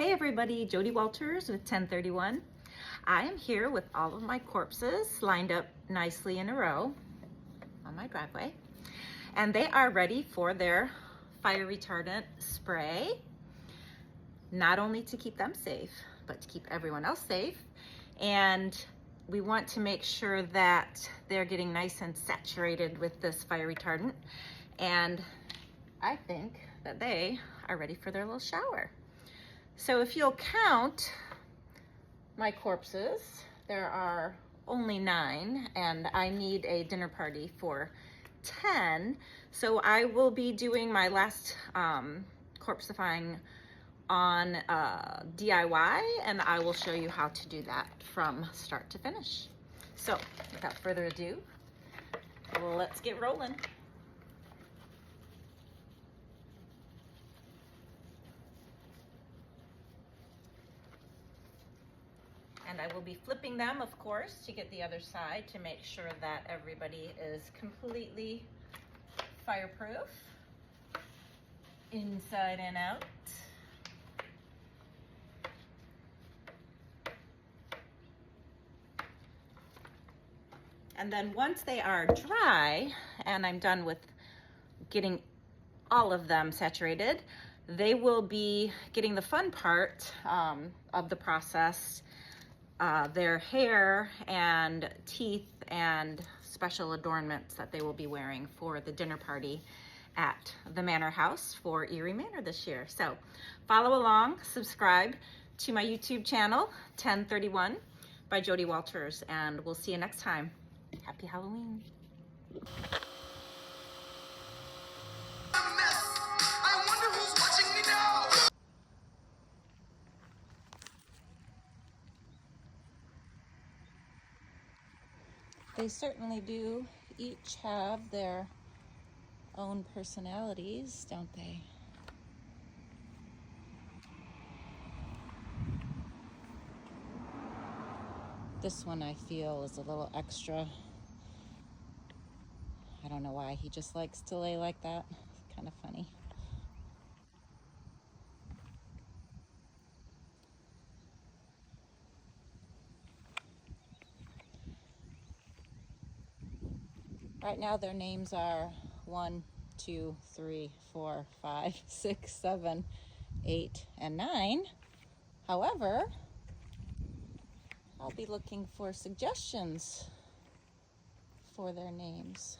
Hey everybody, Jody Walters with 1031. I am here with all of my corpses lined up nicely in a row on my driveway, and they are ready for their fire retardant spray, not only to keep them safe, but to keep everyone else safe. And we want to make sure that they're getting nice and saturated with this fire retardant. And I think that they are ready for their little shower. So if you'll count my corpses, there are only 9, and I need a dinner party for 10. So I will be doing my last corpsifying on DIY, and I will show you how to do that from start to finish. So without further ado, let's get rolling. And I will be flipping them, of course, to get the other side to make sure that everybody is completely fireproof, inside and out. And then once they are dry, and I'm done with getting all of them saturated, they will be getting the fun part of the process. Their hair and teeth and special adornments that they will be wearing for the dinner party at the Manor House for Erie Manor this year. So follow along, subscribe to my YouTube channel, 1031 by Jody Walters, and we'll see you next time. Happy Halloween. I wonder who's watching me now. They certainly do each have their own personalities, don't they? This one I feel is a little extra. I don't know why, he just likes to lay like that. It's kind of funny. Right now their names are 1, 2, 3, 4, 5, 6, 7, 8, and 9. However, I'll be looking for suggestions for their names.